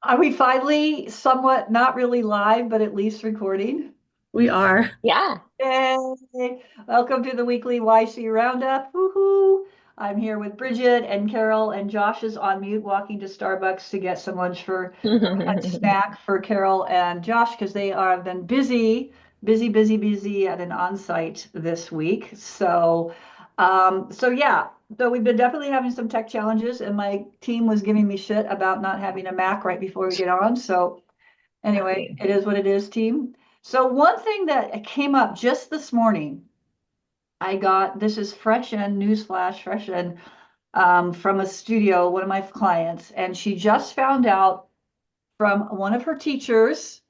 Are we finally somewhat not really live, but at least recording? We are. Yeah. Yay! Welcome to the weekly YC Roundup. Woohoo! I'm here with Bridget and Carol, and Josh is on mute walking to Starbucks to get some lunch for a snack for Carol and Josh because they have been busy at an on-site this week. So yeah. So we've been definitely having some tech challenges, and my team was giving me shit about not having a Mac right before we get on. So anyway, it is what it is, team. So one thing that came up just this morning, I got this is fresh in newsflash, fresh in from a studio, one of my clients, and she just found out from one of her teachers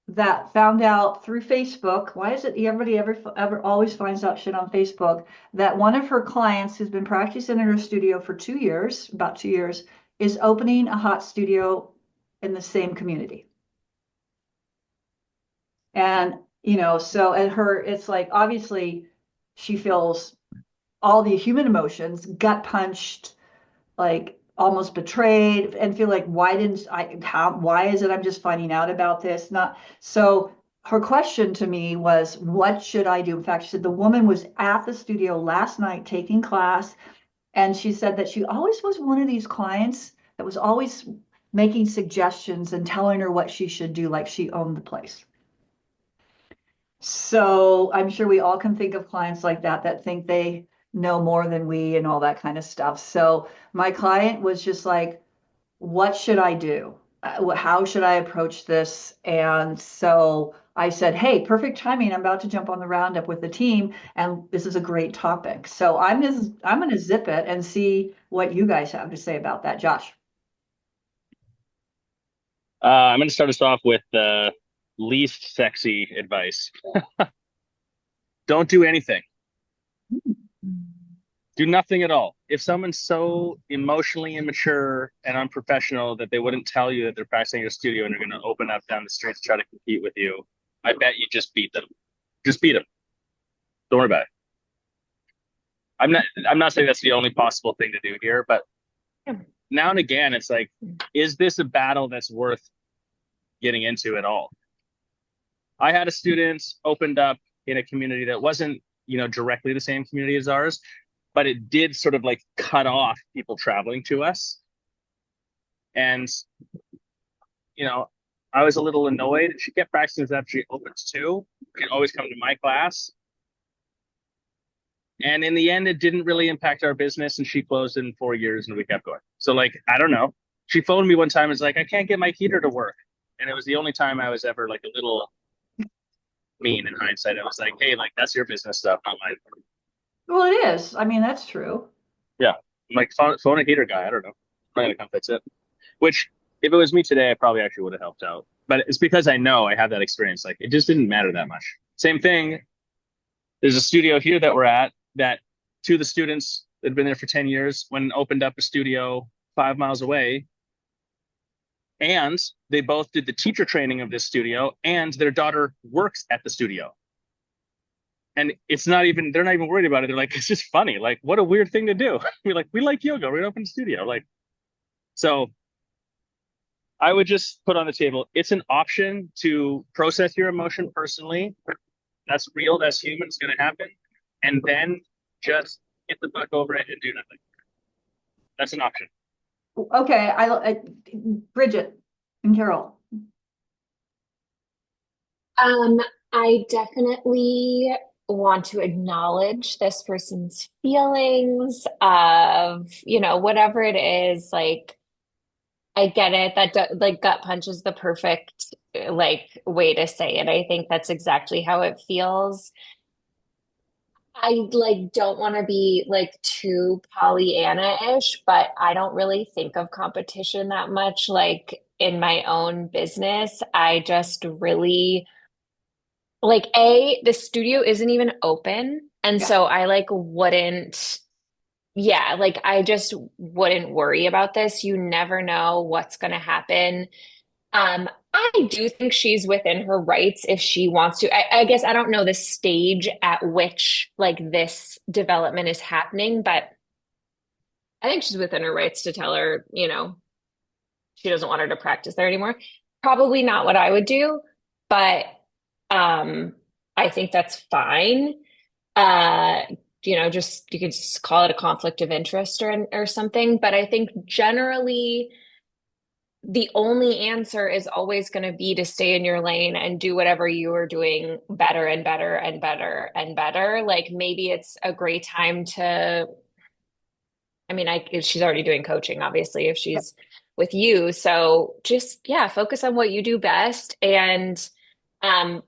that found out through Facebook. Why is it everybody ever always finds out shit on Facebook? That one of her clients who's been practicing in her studio for 2 years, about 2 years, is opening a hot studio in the same community. And, so at her, it's like obviously she feels all the human emotions, gut punched, like almost betrayed, and feel like, why is it I'm just finding out about this? Not so. Her question to me was, what should I do? In fact, she said the woman was at the studio last night taking class, and she said that she always was one of these clients that was always making suggestions and telling her what she should do, like she owned the place. So I'm sure we all can think of clients like that think they know more than we and all that kind of stuff. So my client was just like, what should I do? How should I approach this? And so I said, hey, perfect timing. I'm about to jump on the roundup with the team, and this is a great topic. So I'm gonna zip it and see what you guys have to say about that, Josh. I'm going to start us off with the least sexy advice. Don't do anything. Do nothing at all. If someone's so emotionally immature and unprofessional that they wouldn't tell you that they're practicing your studio and they're going to open up down the street to try to compete with you, I bet you just beat them. Just beat them. Don't worry about it. I'm not saying that's the only possible thing to do here, but now and again, it's like, is this a battle that's worth getting into at all? I had a student opened up in a community that wasn't, directly the same community as ours, but it did sort of like cut off people traveling to us. And, you know, I was a little annoyed. She kept practicing after she opens too. She'd always come to my class. And in the end, it didn't really impact our business. And she closed in 4 years and we kept going. So, like, I don't know. She phoned me one time and was like, I can't get my heater to work. And it was the only time I was ever like a little mean in hindsight. I was like, hey, like, that's your business stuff, not mine. Well, it is. I mean, that's true. Yeah. I'm like, phone a heater guy. I don't know. I'm not going to come fix it. Which, if it was me today, I probably actually would have helped out. But it's because I know I have that experience. Like, it just didn't matter that much. Same thing. There's a studio here that we're at that two of the students that had been there for 10 years when opened up a studio 5 miles away. And they both did the teacher training of this studio, and their daughter works at the studio. And it's not even, they're not even worried about it. They're like, it's just funny. Like, what a weird thing to do. We're like, we like yoga. We're going to open a studio. Like, so I would just put on the table, it's an option to process your emotion personally. That's real. That's human. It's going to happen. And then just get the fuck over it and do nothing. That's an option. Okay, Bridget and Carol. Um, I definitely want to acknowledge this person's feelings of, whatever it is. Like, I get it that like gut punch is the perfect like way to say it. I think that's exactly how it feels. I like don't want to be like too Pollyanna-ish, but I don't really think of competition that much like in my own business. I just really like the studio isn't even open. And Yeah. so I like wouldn't, yeah, like I just wouldn't worry about this. You never know what's going to happen. I do think she's within her rights if she wants to. I guess I don't know the stage at which like this development is happening, but I think she's within her rights to tell her, she doesn't want her to practice there anymore. Probably not what I would do, but I think that's fine. Uh, just you could just call it a conflict of interest or something. But I think generally the only answer is always going to be to stay in your lane and do whatever you are doing better and better and better and better. Like maybe it's a great time to, I mean, she's already doing coaching, obviously, if she's with you. So just, yeah, focus on what you do best. And um,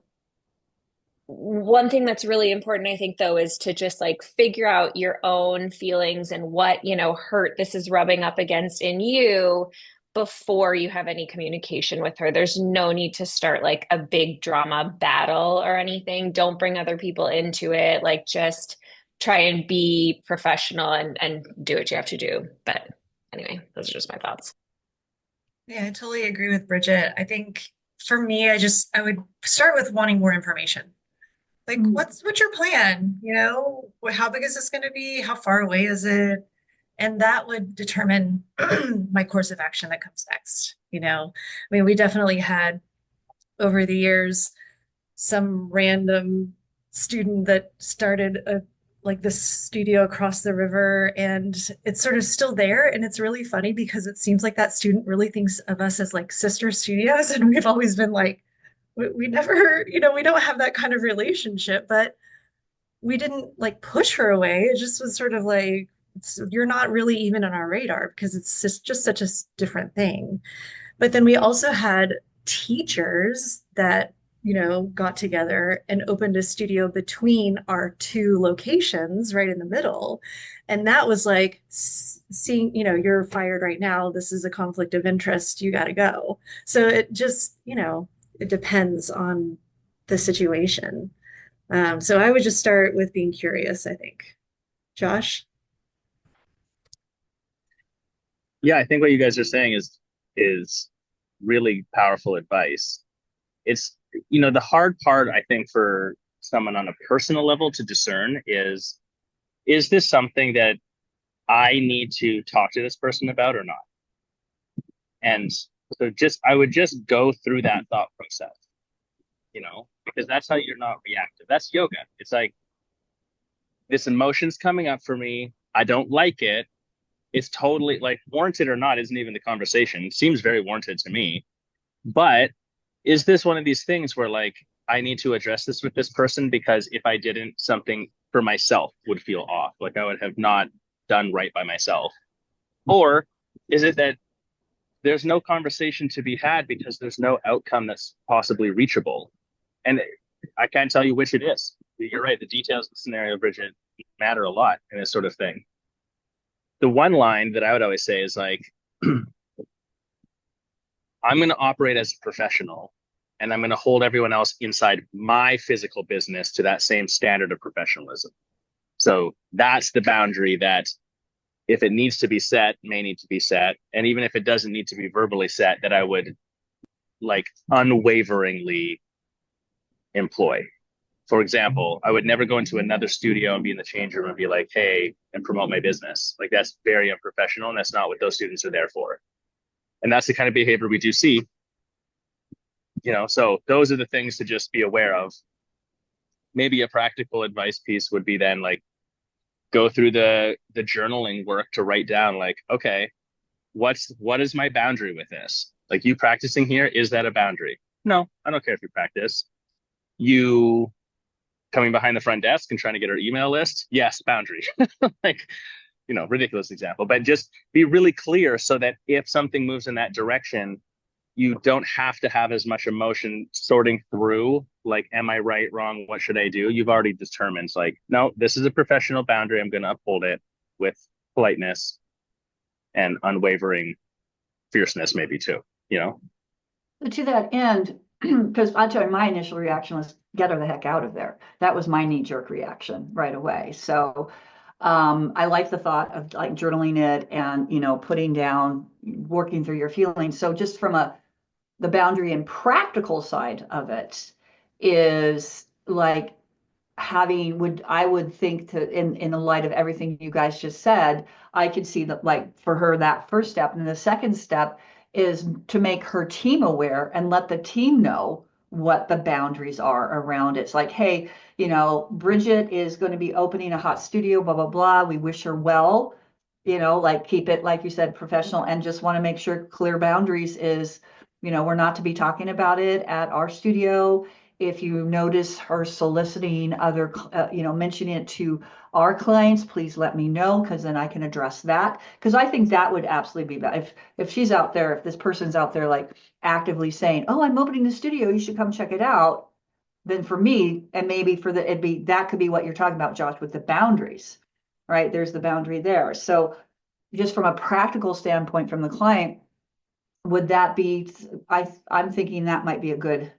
one thing that's really important, I think, though, is to just like figure out your own feelings and what, hurt this is rubbing up against in you before you have any communication with her. There's no need to start like a big drama battle or anything. Don't bring other people into it. Like just try and be professional and do what you have to do. But anyway, those are just my thoughts. Yeah, I totally agree with Bridget. I think for me, I would start with wanting more information. Like, what's your plan? How big is this going to be? How far away is it? And that would determine my course of action that comes next. I mean, we definitely had over the years some random student that started like this studio across the river, and it's sort of still there. And it's really funny because it seems like that student really thinks of us as like sister studios, and we've always been like, we never, we don't have that kind of relationship, but we didn't like push her away. It just was sort of like, you're not really even on our radar because it's just such a different thing. But then we also had teachers that, got together and opened a studio between our two locations right in the middle. And that was like seeing, you're fired right now. This is a conflict of interest. You got to go. So it just, it depends on the situation. So I would just start with being curious, I think. Josh? Yeah, I think what you guys are saying is really powerful advice. It's the hard part I think for someone on a personal level to discern is this something that I need to talk to this person about or not? And so I would just go through that thought process, because that's how you're not reactive. That's yoga. It's like this emotion's coming up for me. I don't like it. It's totally like warranted or not isn't even the conversation. It seems very warranted to me. But is this one of these things where like I need to address this with this person because if I didn't, something for myself would feel off, like I would have not done right by myself? Or is it that there's no conversation to be had because there's no outcome that's possibly reachable? And I can't tell you which it is. You're right. The details of the scenario, Bridget, matter a lot in this sort of thing. The one line that I would always say is like, I'm going to operate as a professional and I'm going to hold everyone else inside my physical business to that same standard of professionalism. So that's the boundary that if it needs to be set, may need to be set. And even if it doesn't need to be verbally set, that I would like unwaveringly employ. For example, I would never go into another studio and be in the change room and be like, hey, and promote my business. Like that's very unprofessional and that's not what those students are there for. And that's the kind of behavior we do see. So those are the things to just be aware of. Maybe a practical advice piece would be then like go through the journaling work to write down like, okay, what is my boundary with this? Like you practicing here, is that a boundary? No, I don't care if you practice. You coming behind the front desk and trying to get our email list? Yes, boundary. Like, ridiculous example, but just be really clear so that if something moves in that direction, you don't have to have as much emotion sorting through, like, am I right, wrong, what should I do? You've already determined, like, no, this is a professional boundary. I'm going to uphold it with politeness and unwavering fierceness, maybe too, But to that end, because I'll tell you, my initial reaction was get her the heck out of there. That was my knee-jerk reaction right away. So I like the thought of like journaling it and, putting down, working through your feelings. So just from the boundary and practical side of it is like I would think to in the light of everything you guys just said, I could see that like for her that first step, and the second step is to make her team aware and let the team know what the boundaries are around it. It's like, hey, Bridget is going to be opening a hot studio, blah, blah, blah. We wish her well, like keep it, like you said, professional, and just want to make sure clear boundaries is, we're not to be talking about it at our studio. If you notice her soliciting other, mentioning it to our clients, please let me know, because then I can address that. Because I think that would absolutely be bad. If she's out there, if this person's out there like actively saying, oh, I'm opening the studio, you should come check it out, then for me, and maybe for that could be what you're talking about, Josh, with the boundaries, right? There's the boundary there. So just from a practical standpoint from the client, would that be, I'm thinking that might be a good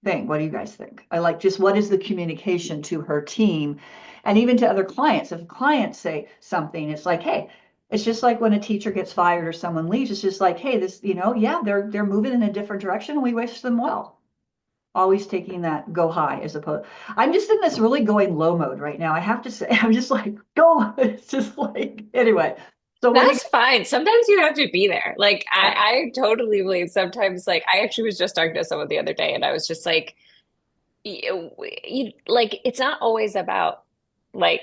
thing. What do you guys think? I like, just what is the communication to her team and even to other clients? If clients say something, it's like, hey, it's just like when a teacher gets fired or someone leaves, it's just like, hey, this, yeah, they're moving in a different direction and we wish them well. Always taking that go high as opposed. I'm just in this really going low mode right now. I have to say, I'm just like, go. It's just like, anyway. So what do you That's fine. Sometimes you have to be there. Like I totally believe sometimes like I actually was just talking to someone the other day and I was just like like it's not always about like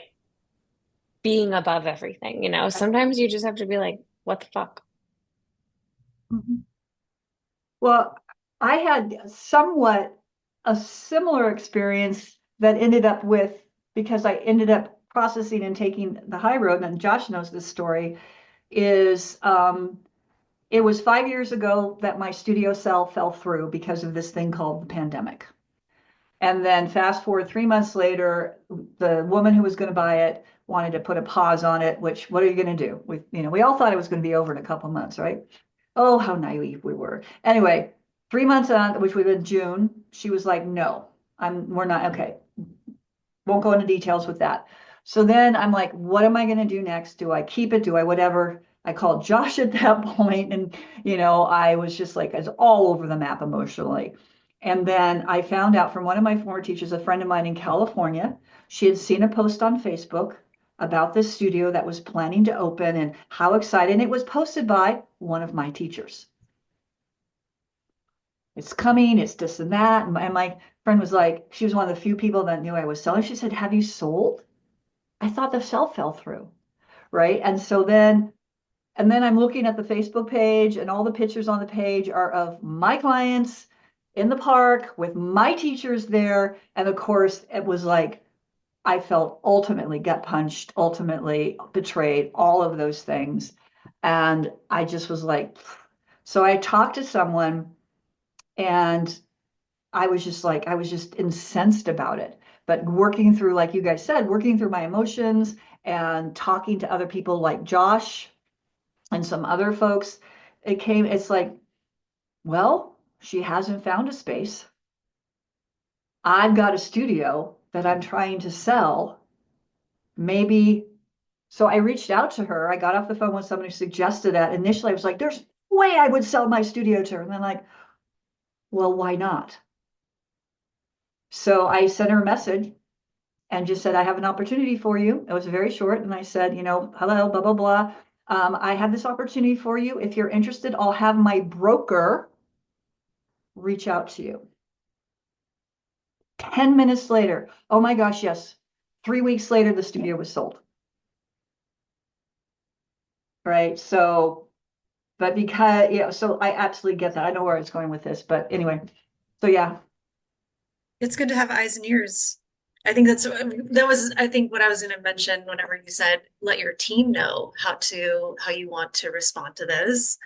being above everything, you know? Sometimes you just have to be like, what the fuck? Mhm. Well, I had somewhat a similar experience that ended up with, because I ended up processing and taking the high road, and Josh knows this story, is it was 5 years ago that my studio cell fell through because of this thing called the pandemic. And then fast forward 3 months later, the woman who was going to buy it wanted to put a pause on it, which what are you going to do? We all thought it was going to be over in a couple of months, right? Oh, how naive we were. Anyway, 3 months on, which would have been June, she was like, no, we're not, okay. Won't go into details with that. So then I'm like, what am I going to do next? Do I keep it? Do I whatever? I called Josh at that point, and I was just like, it's all over the map emotionally. And then I found out from one of my former teachers, a friend of mine in California, she had seen a post on Facebook about this studio that was planning to open and how excited. And it was posted by one of my teachers. It's coming, it's this and that. And my friend was like, she was one of the few people that knew I was selling. She said, have you sold? I thought the cell fell through, right? And then I'm looking at the Facebook page, and all the pictures on the page are of my clients in the park with my teachers there. And of course, it was like I felt ultimately gut punched, ultimately betrayed, all of those things. And I just was like, so I talked to someone, and I was just incensed about it. But working through, like you guys said, working through my emotions and talking to other people like Josh and some other folks, it's like, well, she hasn't found a space. I've got a studio that I'm trying to sell. Maybe. So I reached out to her. I got off the phone with somebody who suggested that. Initially, I was like, there's no way I would sell my studio to her. And then like, well, why not? So I sent her a message and just said, I have an opportunity for you. It was very short. And I said, hello, blah, blah, blah. I have this opportunity for you. If you're interested, I'll have my broker reach out to you. 10 minutes later, oh my gosh, yes. 3 weeks later, the studio was sold. Right. So, but because, so I absolutely get that. I know where it's going with this, but anyway, so yeah. It's good to have eyes and ears. I think I think what I was going to mention whenever you said let your team know how you want to respond to this.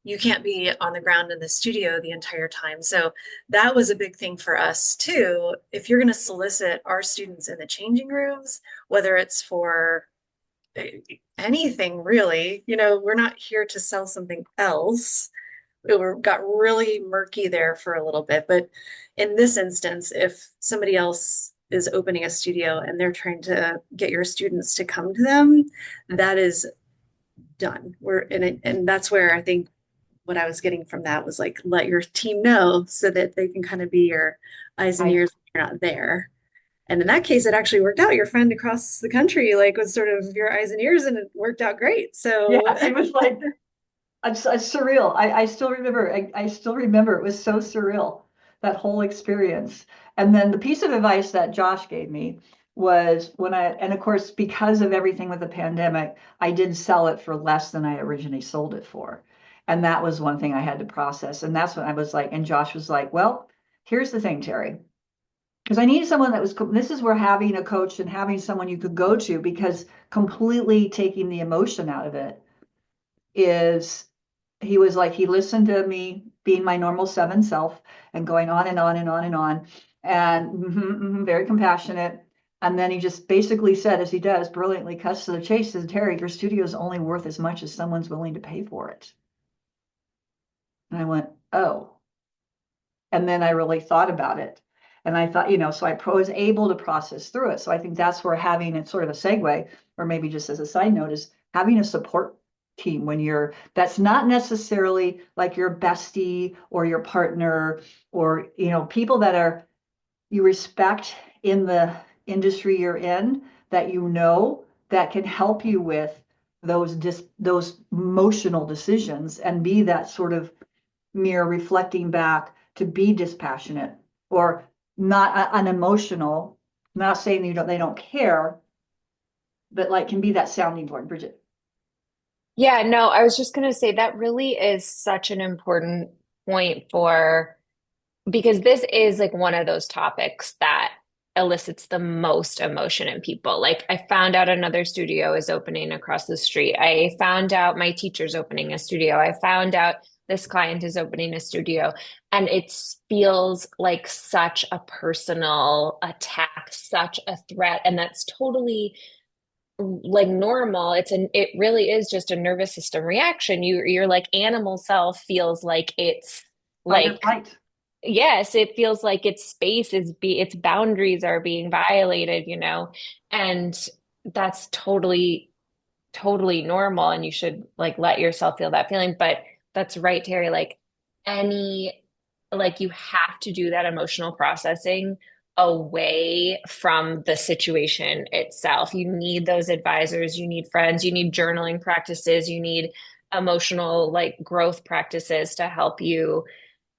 You can't be on the ground in the studio the entire time. So that was a big thing for us too. If you're going to solicit our students in the changing rooms, whether it's for anything really, we're not here to sell something else. Got really murky there for a little bit. But in this instance, if somebody else is opening a studio and they're trying to get your students to come to them, that is done. We're in it, and that's where I think what I was getting from that was like, let your team know so that they can kind of be your eyes and ears when you're not there. And in that case, it actually worked out. Your friend across the country, like, was sort of your eyes and ears, and it worked out great. So Yeah, it was like, It's surreal. I still remember. I still remember. It was so surreal, that whole experience. And then the piece of advice that Josh gave me was and of course, because of everything with the pandemic, I did sell it for less than I originally sold it for. And that was one thing I had to process. And that's when I was like, and Josh was like, well, here's the thing, Terry. Because I needed someone that was, this is where having a coach and having someone you could go to, because completely taking the emotion out of it is, he was like, he listened to me being my normal 7 self and going on and on and on and on, and very compassionate. And then he just basically said, as he does, brilliantly cuts to the chase, says, Terry, your studio is only worth as much as someone's willing to pay for it. And I went, oh. And then I really thought about it. And I thought, so I was able to process through it. So I think that's where having it, sort of a segue, or maybe just as a side note, is having a support team when that's not necessarily like your bestie or your partner, or, people that you respect in the industry you're in, that that can help you with those emotional decisions, and be that sort of mirror reflecting back to be dispassionate, or not unemotional. Not saying they don't care, but like can be that sounding board. Bridget. Yeah, no, I was just going to say that really is such an important point because this is like one of those topics that elicits the most emotion in people. Like, I found out another studio is opening across the street. I found out my teacher's opening a studio. I found out this client is opening a studio. And it feels like such a personal attack, such a threat. And that's totally like normal. It really is just a nervous system reaction. Your like animal self feels like it's Fight or like, flight. yes, it feels like its boundaries are being violated, and that's totally normal, and you should like let yourself feel that feeling. But that's right, Terry, you have to do that emotional processing away from the situation itself. You need those advisors, you need friends, you need journaling practices, you need emotional like growth practices to help you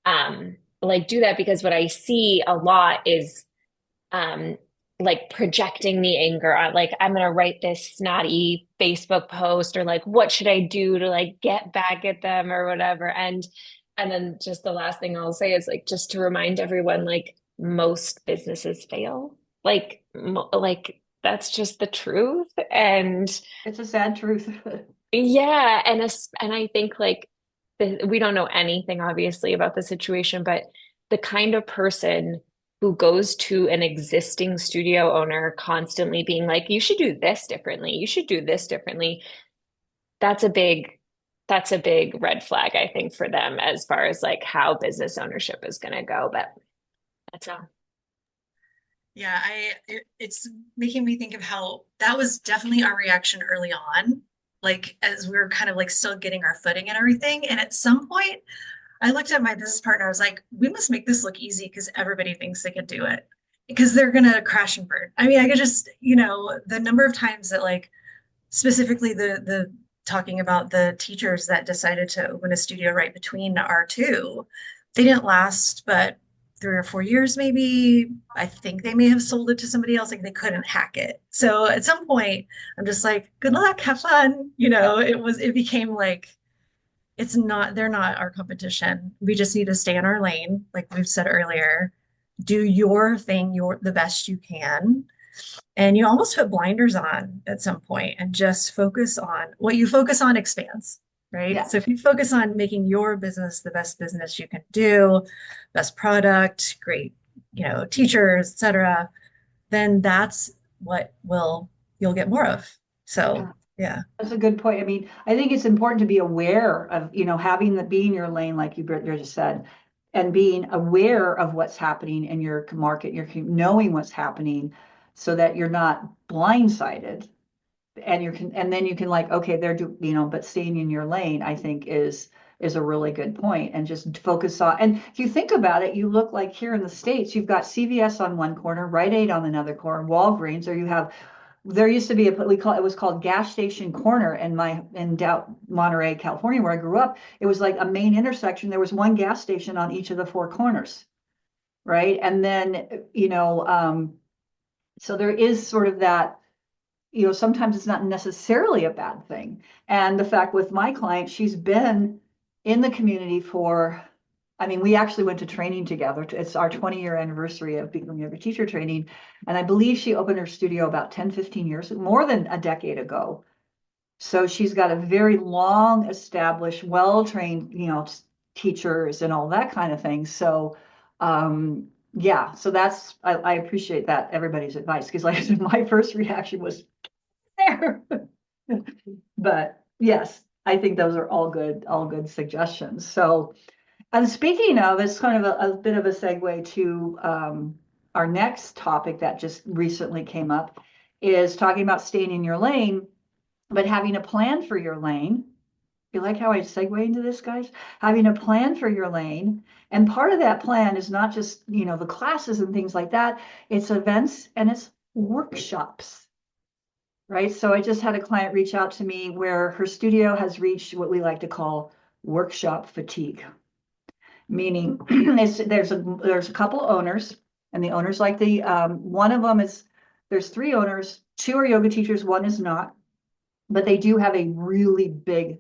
do that, because what I see a lot is um like projecting the anger on, like, I'm gonna write this snotty Facebook post, or like, what should I do to like get back at them or whatever. And then just the last thing I'll say is like, just to remind everyone, like, most businesses fail. Like that's just the truth. And It's a sad truth. yeah, and I think like we don't know anything obviously about the situation, but the kind of person who goes to an existing studio owner constantly being like, you should do this differently, you should do this differently, that's a big that's a big red flag, I think, for them as far as like how business ownership is going to go. But that's all. Yeah, it's making me think of how that was definitely our reaction early on, like as we were kind of like still getting our footing and everything. And at some point, I looked at my business partner, I was like, we must make this look easy because everybody thinks they can do it because they're gonna crash and burn. I mean, I could just, the number of times that like specifically the talking about the teachers that decided to open a studio right between our two, they didn't last but 3 or 4 years maybe. I think they may have sold it to somebody else, like they couldn't hack it. So at some point I'm just like, good luck, have fun. It became like, they're not our competition. We just need to stay in our lane, like we've said earlier. Do your thing, the best you can. And you almost put blinders on at some point and just focus on what you focus on expands, right? Yeah. So if you focus on making your business the best business you can do, best product, great, teachers, etc., then that's what you'll get more of. So yeah. That's a good point. I mean, I think it's important to be aware of, being your lane, like you just said, and being aware of what's happening in your market, knowing what's happening, so that you're not blindsided, and then you can like, okay, but staying in your lane, I think is a really good point, and just focus on. And if you think about it, you look like here in the States, you've got CVS on one corner, Rite Aid on another corner, Walgreens, or you have there used to be it was called Gas Station Corner in Monterey, California, where I grew up. It was like a main intersection. There was one gas station on each of the four corners, right? And then, so there is sort of that, sometimes it's not necessarily a bad thing. And the fact with my client, she's been in the community we actually went to training together. It's our 20-year anniversary of becoming yoga teacher training. And I believe she opened her studio about 10, 15 years, more than a decade ago. So she's got a very long established, well-trained, teachers and all that kind of thing. So, yeah, so I appreciate that, everybody's advice, because like I said, my first reaction was there. But yes, I think those are all good suggestions. So, and speaking of, it's kind of a bit of a segue to our next topic that just recently came up, is talking about staying in your lane, but having a plan for your lane. You like how I segue into this, guys? Having a plan for your lane. And part of that plan is not just, the classes and things like that. It's events and it's workshops, right? So I just had a client reach out to me where her studio has reached what we like to call workshop fatigue. Meaning there's a couple owners, and the owners like one of them there's three owners, two are yoga teachers, one is not, but they do have a really big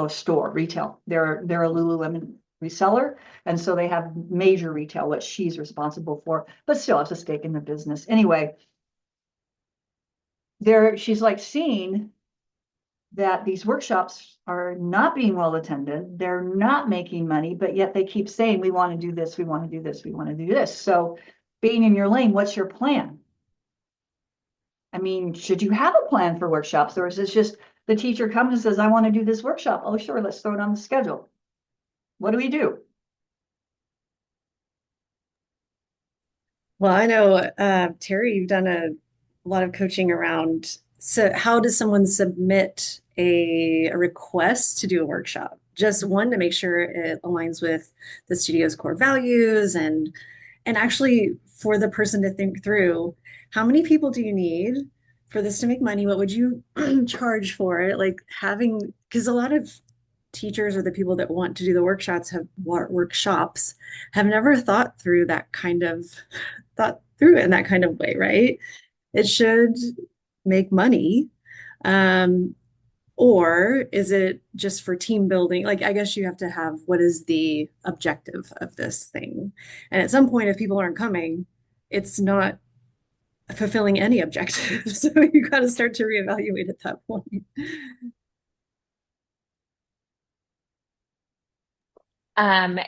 store retail. They're a Lululemon reseller, and so they have major retail, what she's responsible for, but still has a stake in the business. Anyway, she's like seeing that these workshops are not being well attended. They're not making money, but yet they keep saying, we want to do this, we want to do this, we want to do this. So being in your lane, what's your plan? I mean, should you have a plan for workshops, or is it just the teacher comes and says, I want to do this workshop? Oh, sure, let's throw it on the schedule. What do we do? Well, I know, Terry, you've done a lot of coaching around. So, how does someone submit a request to do a workshop? Just one, to make sure it aligns with the studio's core values, and actually for the person to think through, how many people do you need for this to make money? What would you charge for it? Like having, because a lot of teachers or the people that want to do the workshops have never thought through it in that kind of way, right? It should make money. Or is it just for team building? Like, I guess you have to have, what is the objective of this thing? And at some point, if people aren't coming, it's not fulfilling any objective. So you got to start to reevaluate at that point.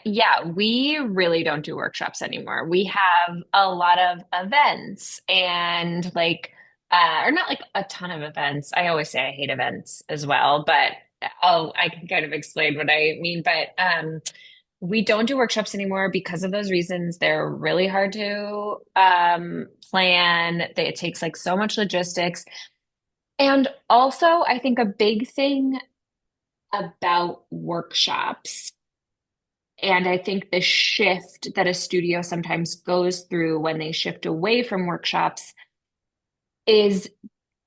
Yeah, we really don't do workshops anymore. We have a lot of events and or not like a ton of events. I always say I hate events as well, but I can kind of explain what I mean. But we don't do workshops anymore because of those reasons. They're really hard to plan. It takes like so much logistics. And also, I think a big thing about workshops, and I think the shift that a studio sometimes goes through when they shift away from workshops is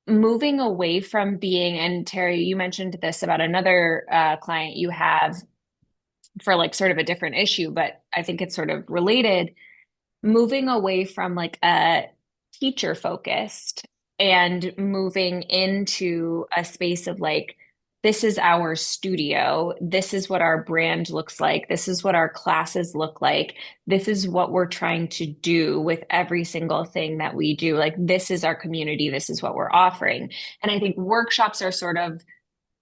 moving away from being, and Terry, you mentioned this about another client you have for like sort of a different issue, but I think it's sort of related, moving away from like a teacher focused and moving into a space of like, this is our studio. This is what our brand looks like. This is what our classes look like. This is what we're trying to do with every single thing that we do. Like, this is our community. This is what we're offering. And I think workshops are sort of,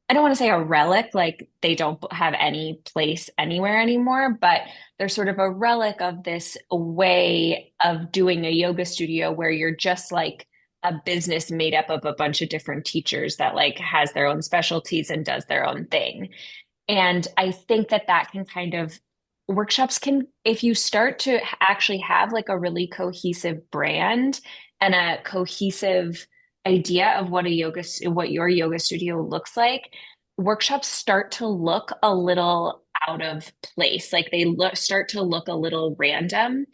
I don't want to say a relic, like they don't have any place anywhere anymore, but they're sort of a relic of this way of doing a yoga studio where you're just like a business made up of a bunch of different teachers that like has their own specialties and does their own thing. And I think that that can kind of, workshops can, if you start to actually have like a really cohesive brand and a cohesive idea of what your yoga studio looks like, workshops start to look a little out of place. Like they start to look a little random.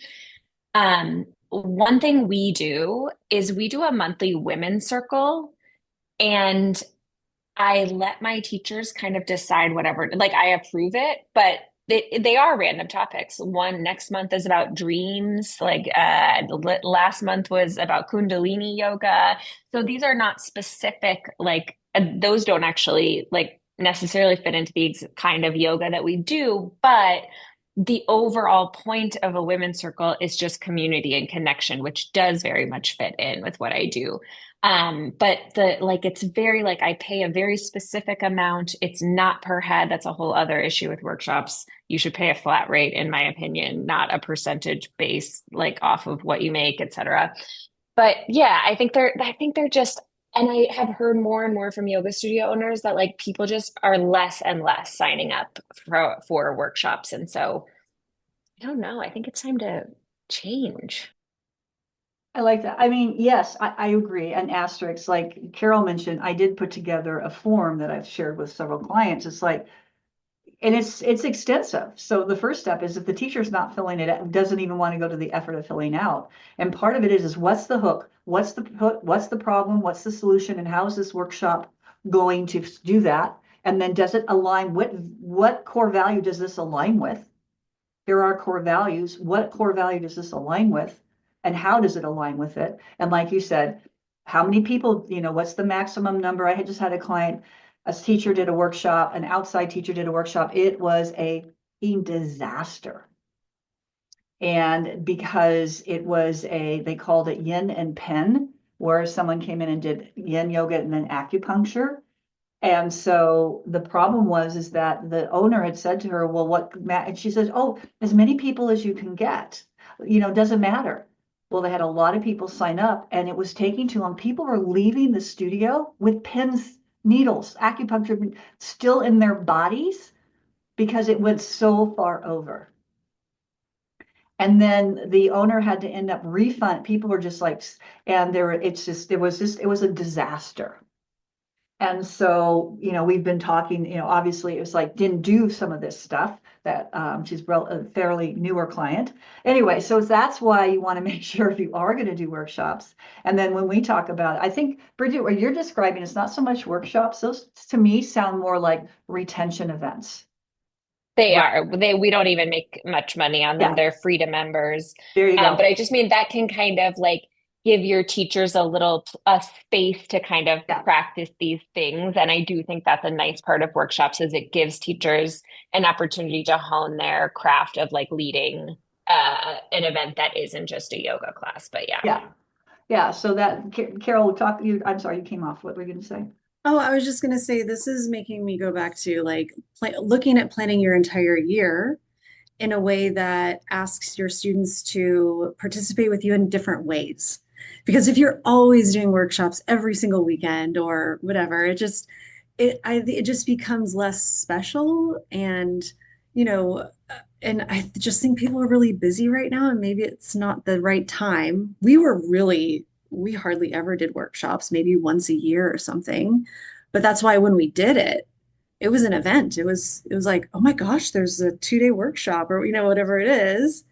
one thing we do is we do a monthly women's circle, and I let my teachers kind of decide whatever, like I approve it, but they are random topics. One next month is about dreams, like last month was about Kundalini yoga. So these are not specific, like those don't actually like necessarily fit into the kind of yoga that we do, but the overall point of a women's circle is just community and connection, which does very much fit in with what I do. But the like it's very like I pay a very specific amount. It's not per head. That's a whole other issue with workshops. You should pay a flat rate, in my opinion, not a percentage base like off of what you make, et cetera. But yeah, I think they're just, and I have heard more and more from yoga studio owners that like people just are less and less signing up for workshops. And so I don't know. I think it's time to change. I like that. I mean, yes, I agree. And asterisks, like Carol mentioned, I did put together a form that I've shared with several clients. It's like, and it's extensive. So the first step is if the teacher's not filling it out, doesn't even want to go to the effort of filling out. And part of it is what's the hook? What's the hook? What's the problem? What's the solution? And how is this workshop going to do that? And then does it align? What core value does this align with? Here are core values. What core value does this align with? And how does it align with it? And like you said, how many people, what's the maximum number? I had just had a client, a teacher did a workshop, an outside teacher did a workshop. It was a disaster. And because it was they called it yin and pen, where someone came in and did yin yoga and then acupuncture. And so the problem is that the owner had said to her, well, and she says, oh, as many people as you can get, doesn't matter. Well, they had a lot of people sign up and it was taking too long. People were leaving the studio with pins, needles, acupuncture still in their bodies because it went so far over. And then the owner had to end up refund. People were just like, and it was a disaster. And so, we've been talking, obviously it was like, didn't do some of this stuff that she's a fairly newer client. Anyway, so that's why you want to make sure if you are going to do workshops. And then when we talk about, I think, Bridget, what you're describing is not so much workshops. Those to me sound more like retention events. They Right. are. We don't even make much money on them. Yeah, They're free to members. there you go. But I just mean that can kind of like give your teachers a space to kind of Yeah. practice these things. And I do think that's a nice part of workshops is it gives teachers an opportunity to hone their craft of like leading an event that isn't just a yoga class. But yeah. Yeah. Yeah. So that Carol talk you, I'm sorry, you came off. What were you going to say? Oh, I was just going to say this is making me go back to like looking at planning your entire year in a way that asks your students to participate with you in different ways. Because if you're always doing workshops every single weekend or whatever, it just becomes less special. And, you know, and I just think people are really busy right now, and maybe it's not the right time. We hardly ever did workshops, maybe once a year or something. But that's why when we did it was an event. It was like, oh my gosh, there's a 2-day workshop or whatever it is.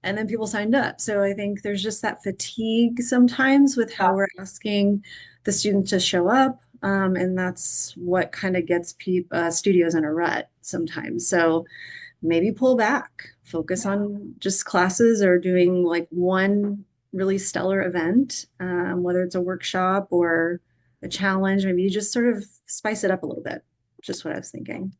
And then people signed up. So I think there's just that fatigue sometimes with how we're asking the student to show up. And that's what kind of gets studios in a rut sometimes. So maybe pull back, focus on just classes or doing like one really stellar event, whether it's a workshop or a challenge. Maybe you just sort of spice it up a little bit. Just what I was thinking.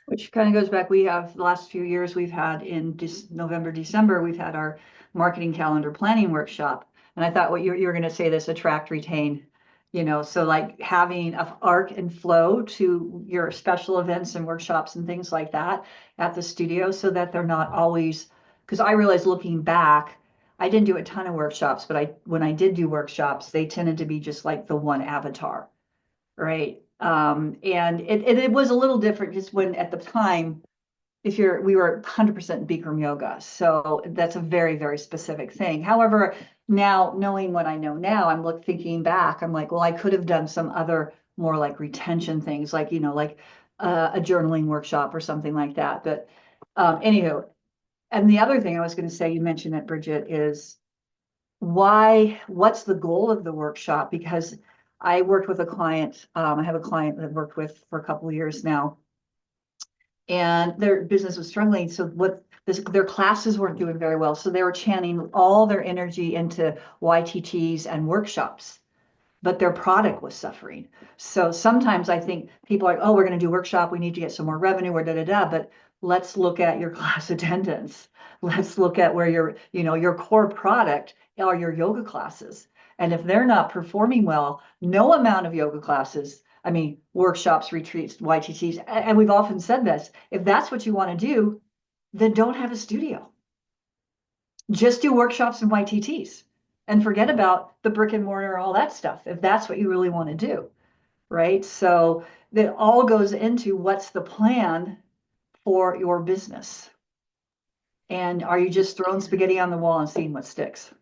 Which kind of goes back, we have the last few years we've had in November, December, we've had our marketing calendar planning workshop. And I thought what you were going to say this attract, retain, so like having a arc and flow to your special events and workshops and things like that at the studio so that they're not always, because I realized looking back, I didn't do a ton of workshops, but when I did do workshops, they tended to be just like the one avatar. Right. And it was a little different just when at the time, we were 100% Bikram yoga. So that's a very, very specific thing. However, now knowing what I know now, thinking back, I'm like, well, I could have done some other more like retention things, like, like a journaling workshop or something like that. But anywho, and the other thing I was going to say, you mentioned that, Bridget, is what's the goal of the workshop? Because I worked with a client, I have a client that I've worked with for a couple of years now, and their business was struggling. So their classes weren't doing very well. So they were channeling all their energy into YTTs and workshops, but their product was suffering. So sometimes I think people are like, oh, we're going to do workshop. We need to get some more revenue or but let's look at your class attendance. Let's look at where your core product are your yoga classes. And if they're not performing well, no amount of yoga classes, I mean, workshops, retreats, YTTs, and we've often said this, if that's what you want to do, then don't have a studio. Just do workshops and YTTs and forget about the brick and mortar, all that stuff, if that's what you really want to do, right? So that all goes into what's the plan for your business. And are you just throwing spaghetti on the wall and seeing what sticks?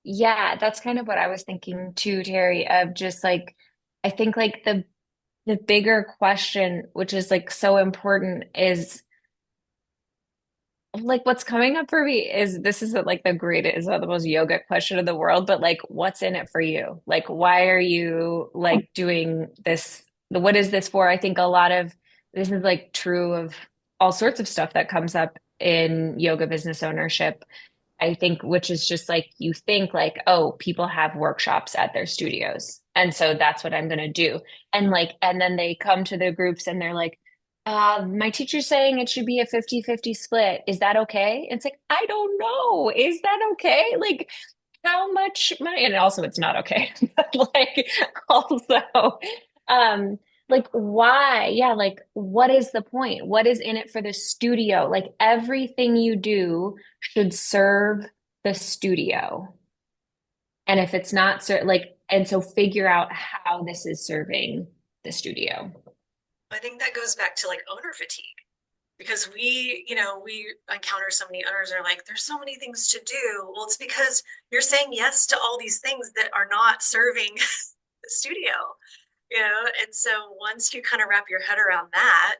Yeah, that's kind of what I was thinking too, Terry, of just like I think like the bigger question, which is like so important, is like what's coming up for me is this isn't like the greatest or the most yoga question in the world, but like what's in it for you? Like why are you like doing this? What is this for? I think a lot of this is like true of all sorts of stuff that comes up in yoga business ownership. I think, which is just like you think like, oh, people have workshops at their studios. And so that's what I'm going to do. And like, and then they come to the groups and they're like, my teacher's saying it should be a 50-50 split. Is that okay? It's like, I don't know. Is that okay? Like, how much money? And also, it's not okay. But like, also, um, like, why? Yeah, like, what is the point? What is in it for the studio? Like, everything you do should serve the studio. And if it's not, like, and so figure out how this is serving the studio. I think that goes back to like owner fatigue because we encounter so many owners are like, there's so many things to do. Well, it's because you're saying yes to all these things that are not serving the studio, and so once you kind of wrap your head around that,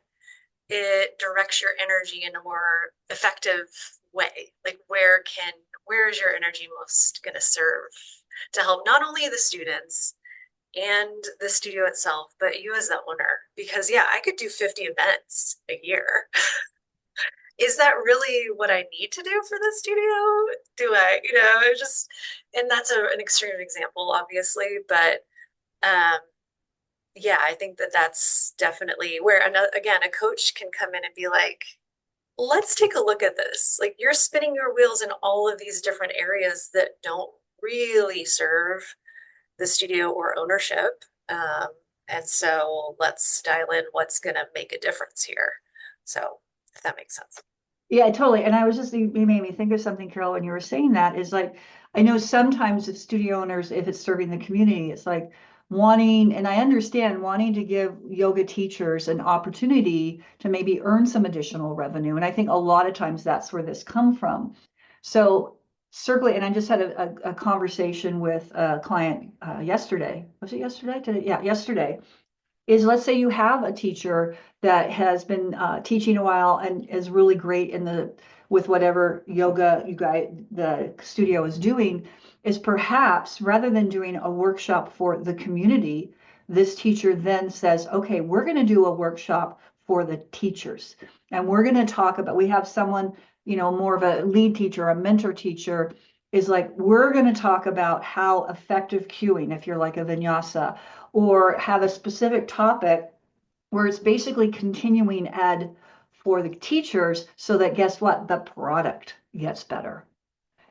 it directs your energy in a more effective way. Like where is your energy most going to serve to help not only the students and the studio itself, but you as the owner? Because yeah, I could do 50 events a year. Is that really what I need to do for the studio? Do I, just, and that's an extreme example, obviously, but um, yeah, I think that that's definitely where another, again, a coach can come in and be like, let's take a look at this. Like you're spinning your wheels in all of these different areas that don't really serve the studio or ownership. Um, and so let's dial in what's going to make a difference here. So if that makes sense. Yeah, totally. And I was just, you made me think of something, Carol, when you were saying that is like, I know sometimes if studio owners, if it's serving the community, it's like wanting, and I understand wanting to give yoga teachers an opportunity to maybe earn some additional revenue. And I think a lot of times that's where this come from. So circling, and I just had a conversation with a client yesterday. Was it yesterday? Today? Yeah, yesterday is let's say you have a teacher that has been teaching a while and is really great with whatever yoga the studio is doing, is perhaps rather than doing a workshop for the community, this teacher then says, okay, we're going to do a workshop for the teachers. And we're going to talk about, we have someone, more of a lead teacher, a mentor teacher, is like, we're going to talk about how effective cueing, if you're like a vinyasa, or have a specific topic where it's basically continuing ed for the teachers so that guess what? The product gets better.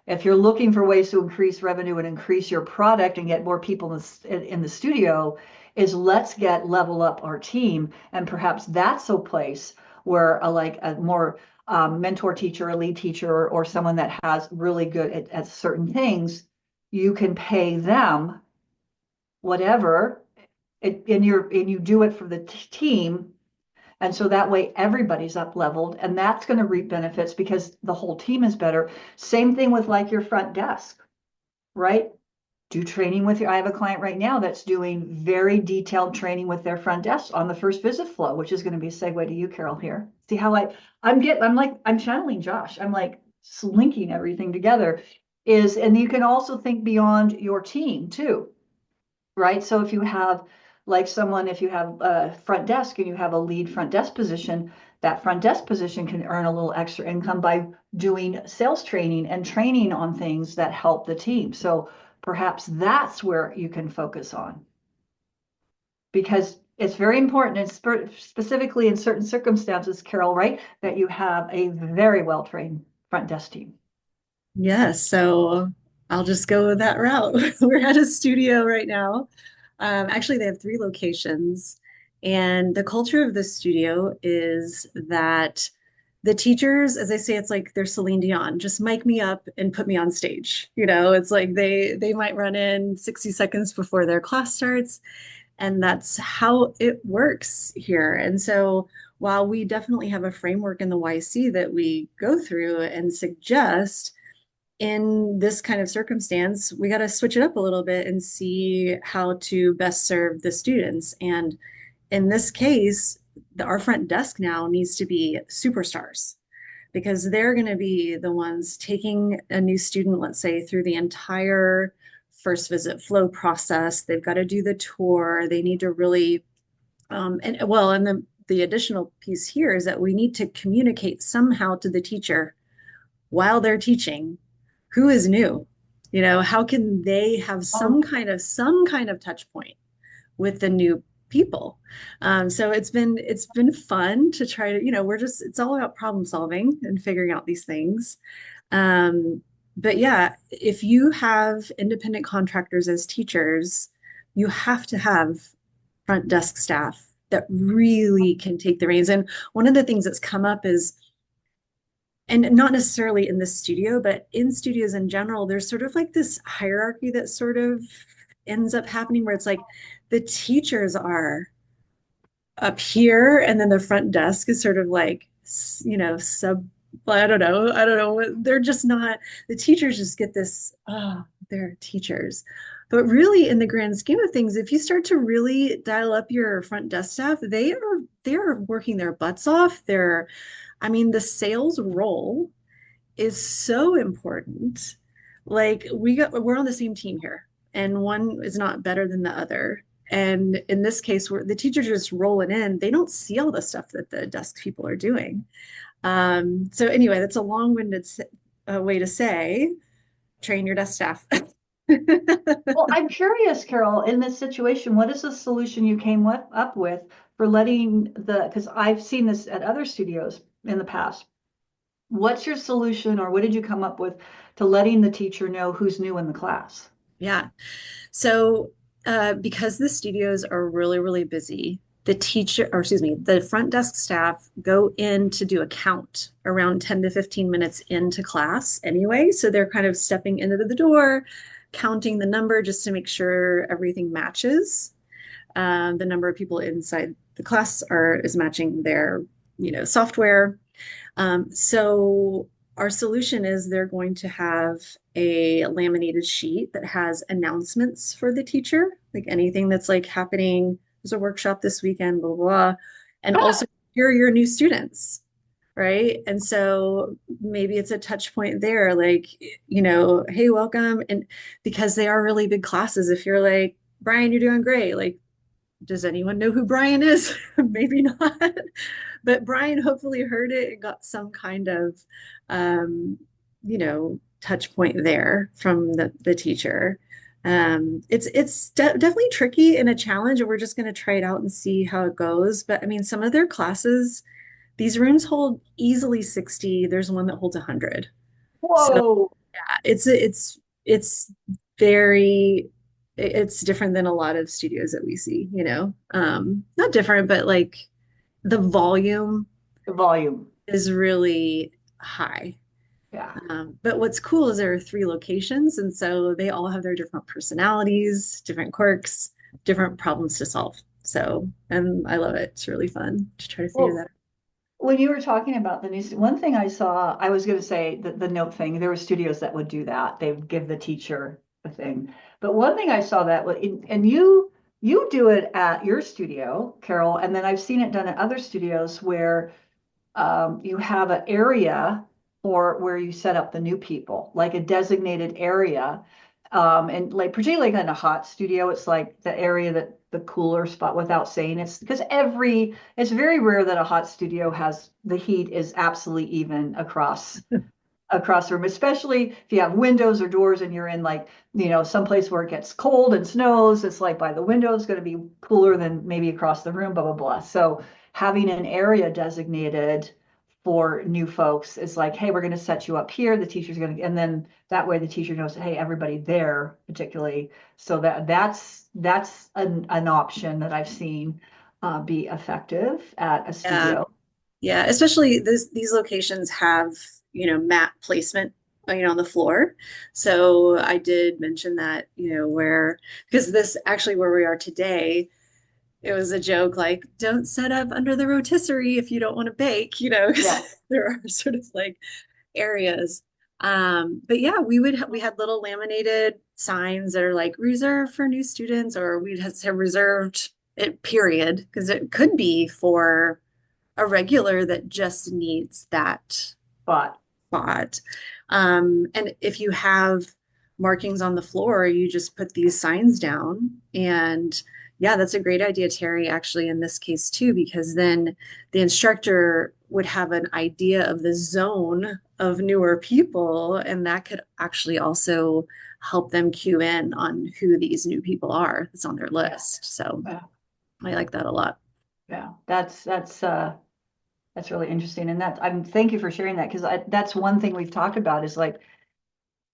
If you're looking for ways to increase revenue and increase your product and get more people in the studio, is let's level up our team. And perhaps that's a place where a more mentor teacher, a lead teacher, or someone that has really good at certain things, you can pay them whatever and you do it for the team, and so that way everybody's up leveled, and that's going to reap benefits because the whole team is better. Same thing with like your front desk, right? Do training with I have a client right now that's doing very detailed training with their front desk on the first visit flow, which is going to be a segue to you, Carol, here. See how I'm channeling Josh. I'm like linking everything together. and you can also think beyond your team too, right? So if you have if you have a front desk and you have a lead front desk position, that front desk position can earn a little extra income by doing sales training and training on things that help the team. So perhaps that's where you can focus on, because it's very important, and specifically in certain circumstances, Carol, right, that you have a very well-trained front desk team. Yes, so I'll just go that route. We're at a studio right now. Actually, they have three locations, and the culture of the studio is that the teachers, as I say, it's like they're Celine Dion, just mic me up and put me on stage. It's like they might run in 60 seconds before their class starts, and that's how it works here. And so while we definitely have a framework in the YC that we go through and suggest, in this kind of circumstance, we got to switch it up a little bit and see how to best serve the students. And in this case, our front desk now needs to be superstars because they're going to be the ones taking a new student, let's say, through the entire first visit flow process. They've got to do the tour. They need to really, and the additional piece here is that we need to communicate somehow to the teacher while they're teaching who is new. How can they have some kind of touch point with the new people? So it's been fun to try to, it's all about problem solving and figuring out these things. But yeah, if you have independent contractors as teachers, you have to have front desk staff that really can take the reins. And one of the things that's come up is, and not necessarily in this studio, but in studios in general, there's sort of like this hierarchy that sort of ends up happening where it's like the teachers are up here and then the front desk is sort of like, sub, I don't know. They're just not, the teachers just get this, they're teachers. But really, in the grand scheme of things, if you start to really dial up your front desk staff, they're working their butts off. The sales role is so important. Like we're on the same team here, and one is not better than the other. And in this case, where the teachers are just rolling in, they don't see all the stuff that the desk people are doing. So anyway, that's a long-winded way to say, train your desk staff. Well, I'm curious, Carol, in this situation, what is the solution you came up with for because I've seen this at other studios in the past. What's your solution, or what did you come up with to letting the teacher know who's new in the class? Yeah. So, because the studios are really, really busy, the front desk staff go in to do a count around 10 to 15 minutes into class anyway. So they're kind of stepping into the door, counting the number just to make sure everything matches. The number of people inside the class is matching their, software. So our solution is they're going to have a laminated sheet that has announcements for the teacher, like anything that's like happening. There's a workshop this weekend, blah, blah, blah. And also, here are your new students, right? And so maybe it's a touch point there, like, hey, welcome. And because they are really big classes, if you're like, Brian, you're doing great, like, does anyone know who Brian is? Maybe not. But Brian hopefully heard it and got some kind of, touch point there from the teacher. It's definitely tricky and a challenge, and we're just going to try it out and see how it goes. But some of their classes, these rooms hold easily 60. There's one that holds 100. So Whoa. yeah, it's very it's different than a lot of studios that we see, not different, but like the volume The volume. is really high. Yeah. But what's cool is there are three locations, and so they all have their different personalities, different quirks, different problems to solve. So, and I love it. It's really fun to try to figure that Well, out. when you were talking about one thing I saw, I was going to say the note thing, there were studios that would do that. They would give the teacher a thing. But one thing I saw that, and you do it at your studio, Carol, and then I've seen it done at other studios where you have an area for where you set up the new people, like a designated area. And like particularly in a hot studio, it's like the area that the cooler spot without saying it's because it's very rare that a hot studio has the heat is absolutely even across the room, especially if you have windows or doors and you're in like, someplace where it gets cold and snows, it's like by the window is going to be cooler than maybe across the room, blah, blah, blah. So having an area designated for new folks is like, hey, we're going to set you up here. The teacher's going to, and then that way the teacher knows, hey, everybody there particularly. So that's an option that I've seen be effective at a Yeah. studio. Yeah, especially these locations have, mat placement, on the floor. So I did mention that, because this actually where we are today, it was a joke like, don't set up under the rotisserie if you don't want to bake, 'cause Yeah. there are sort of like areas. But yeah, we had little laminated signs that are like reserved for new students, or we'd have reserved it, period, because it could be for a regular that just needs that But spot. And if you have markings on the floor, you just put these signs down. And yeah, that's a great idea, Terry, actually, in this case too, because then the instructor would have an idea of the zone of newer people, and that could actually also help them cue in on who these new people are that's on their list. So yeah. I like that a lot. Yeah, that's really interesting, and thank you for sharing that because that's one thing we've talked about is like,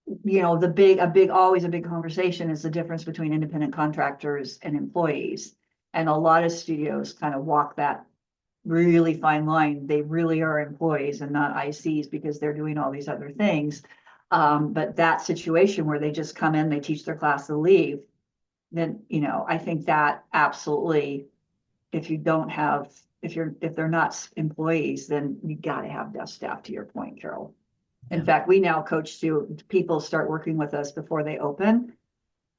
always a big conversation is the difference between independent contractors and employees, and a lot of studios kind of walk that really fine line. They really are employees and not ICs because they're doing all these other things. But that situation where they just come in, they teach their class, they leave, then I think that absolutely. If you don't have, if they're not employees, then you got to have desk staff, to your point, Carol. In Yeah. fact, we now coach to people start working with us before they open.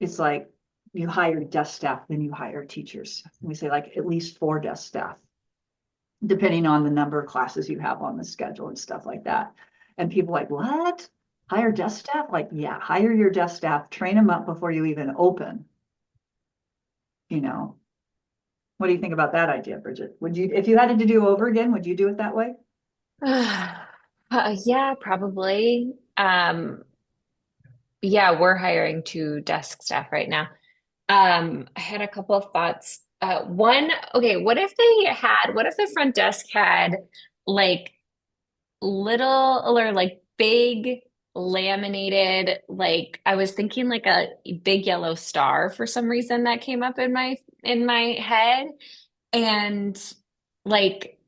It's like you hire desk staff, then you hire teachers. We say like at least 4 desk staff, depending on the number of classes you have on the schedule and stuff like that. And people like, what? Hire desk staff? Like, yeah, hire your desk staff, train them up before you even open. What do you think about that idea, Bridget? Would you, if you had to do over again, would you do it that way? Yeah, probably. Yeah, we're hiring 2 desk staff right now. I had a couple of thoughts. One, okay, what if the front desk had like little or like big laminated, like I was thinking like a big yellow star for some reason that came up in my head. And like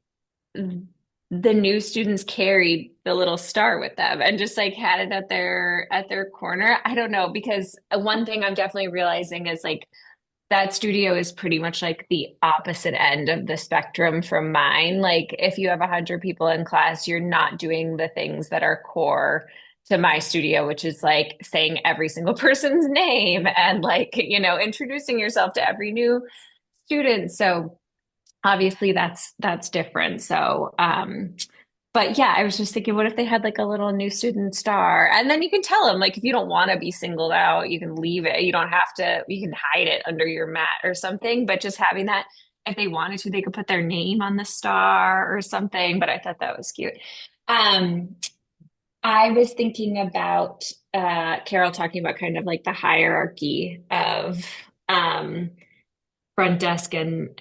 the new students carried the little star with them and just like had it at their corner. I don't know, because one thing I'm definitely realizing is like that studio is pretty much like the opposite end of the spectrum from mine. Like if you have 100 people in class, you're not doing the things that are core to my studio, which is like saying every single person's name and like, introducing yourself to every new student. So obviously that's different. So but yeah, I was just thinking, what if they had like a little new student star? And then you can tell them, like, if you don't want to be singled out, you can leave it. You don't have to, you can hide it under your mat or something. But just having that, if they wanted to, they could put their name on the star or something. But I thought that was cute. I was thinking about Carol talking about kind of like the hierarchy of front desk and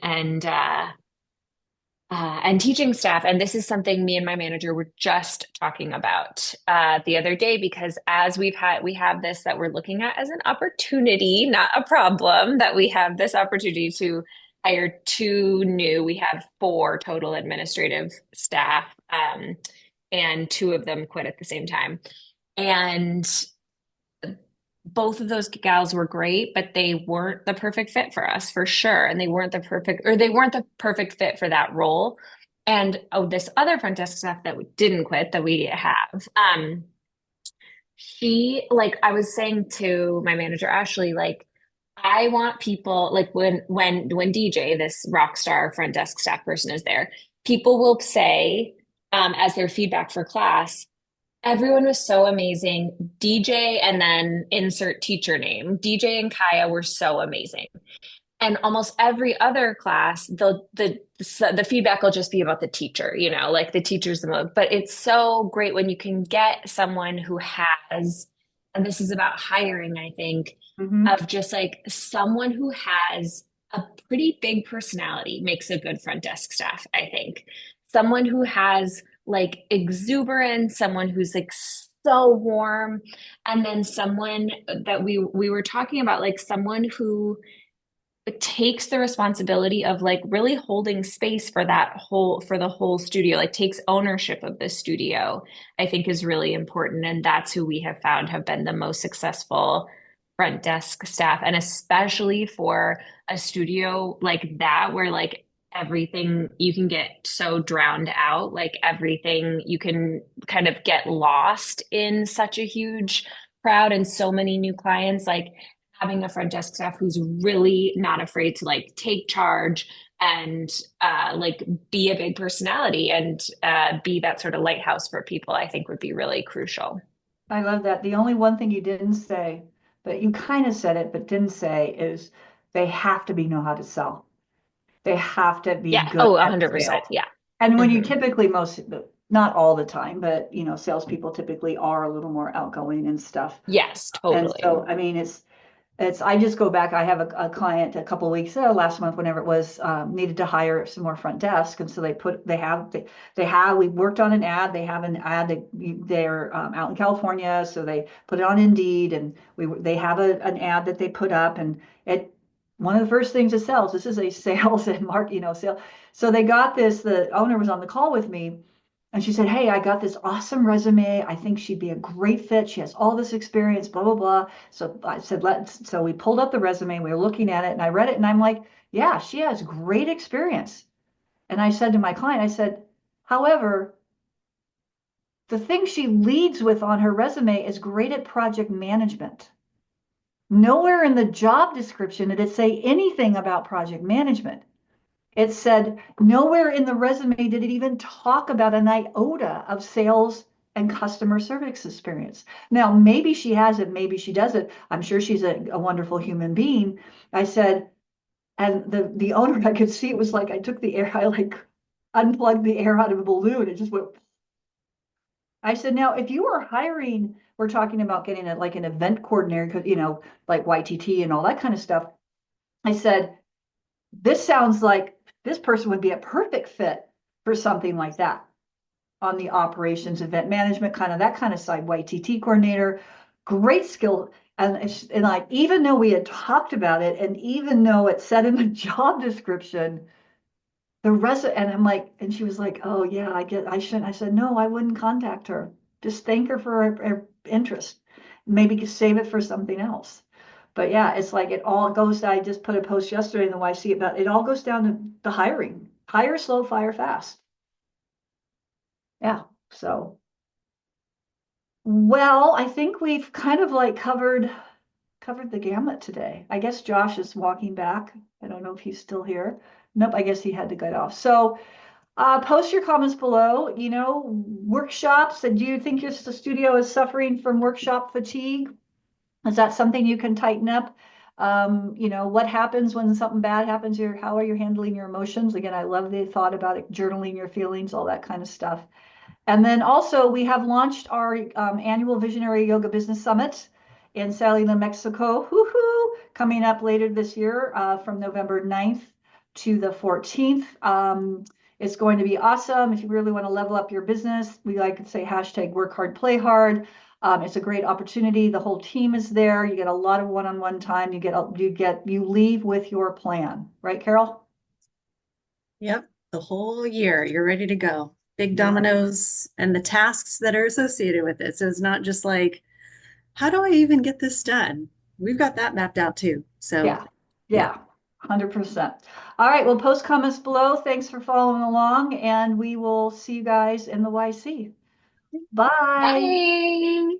teaching staff. And this is something me and my manager were just talking about the other day, because as we have this that we're looking at as an opportunity, not a problem, that we have this opportunity to hire 2 new. We have 4 total administrative staff, and 2 of them quit at the same time. And both of those gals were great, but they weren't the perfect fit for us, for sure. And they weren't the perfect fit for that role. And this other front desk staff that didn't quit that we have, she, like, I was saying to my manager, Ashley, like, I want people, like, when DJ, this rock star front desk staff person, is there, people will say, as their feedback for class, Everyone was so amazing. DJ and then insert teacher name. DJ and Kaya were so amazing. And almost every other class, the feedback will just be about the teacher, like the teacher's the most. But it's so great when you can get someone who has, and this is about hiring, I think, Mm-hmm. of just like someone who has a pretty big personality makes a good front desk staff, I think. Someone who has like exuberance, someone who's like so warm, and then someone that we were talking about, like someone who takes the responsibility of like really holding space for the whole studio, like takes ownership of the studio, I think is really important. And that's who we have found have been the most successful front desk staff. And especially for a studio like that, where like everything you can get so drowned out, like everything you can kind of get lost in such a huge crowd and so many new clients, like having a front desk staff who's really not afraid to like take charge and like be a big personality and be that sort of lighthouse for people, I think would be really crucial. I love that. The only one thing you didn't say, but you kind of said it, but didn't say, is they have to know how to sell. They have to be Yeah. good Oh, at 100%. sales. Yeah. And when you Hmm. typically not all the time, but salespeople typically are a little more outgoing and stuff. Yes, And totally. so, I mean, I just go back. I have a client a couple of weeks last month, whenever it was, needed to hire some more front desk. And so we worked on an ad. They have an ad they're out in California. So they put it on Indeed, and they have an ad that they put up, and one of the first things it sells, this is a sales and sale. So they got this, the owner was on the call with me, and she said, "Hey, I got this awesome resume. I think she'd be a great fit. She has all this experience, blah, blah, blah." So I said, so we pulled up the resume, we were looking at it, and I read it, and I'm like, yeah, she has great experience. And I said to my client, I said, however, the thing she leads with on her resume is great at project management. Nowhere in the job description did it say anything about project management. It said nowhere in the resume did it even talk about an iota of sales and customer service experience. Now, maybe she has it, maybe she doesn't. I'm sure she's a wonderful human being. I said, and the owner, I could see it was like I took the air, I like unplugged the air out of a balloon. It just went. I said, now, if you were hiring, we're talking about getting like an event coordinator, like YTT and all that kind of stuff. I said, this sounds like this person would be a perfect fit for something like that on the operations, event management, kind of that kind of side, YTT coordinator, great skill. And like, even though we had talked about it, and even though it said in the job description, the rest, and I'm like, and she was like, "Oh yeah, I shouldn't." I said, "No, I wouldn't contact her. Just thank her for her interest. Maybe save it for something else." But yeah, it's like it all goes. I just put a post yesterday in the YC about it all goes down to the hiring. Hire slow, fire fast. Yeah. So, well, I think we've kind of like covered the gamut today. I guess Josh is walking back. I don't know if he's still here. Nope, I guess he had to get off. So, post your comments below. Workshops. And do you think your studio is suffering from workshop fatigue? Is that something you can tighten up? What happens when something bad happens? How are you handling your emotions? Again, I love the thought about it, journaling your feelings, all that kind of stuff. And then also, we have launched our annual Visionary Yoga Business Summit in Salina, Mexico. Woohoo! Coming up later this year, from November 9th to the 14th. It's going to be awesome. If you really want to level up your business, we like to say hashtag work hard, play hard. It's a great opportunity. The whole team is there. You get a lot of one-on-one time. You leave with your plan, right, Carol? Yep, the whole year you're ready to go. Big dominoes and the tasks that are associated with it. So it's not just like, how do I even get this done? We've got that mapped out too. So, Yeah, yeah. yeah, 100%. All right, well, post comments below. Thanks for following along, and we will see you guys in the YC. Bye. Bye.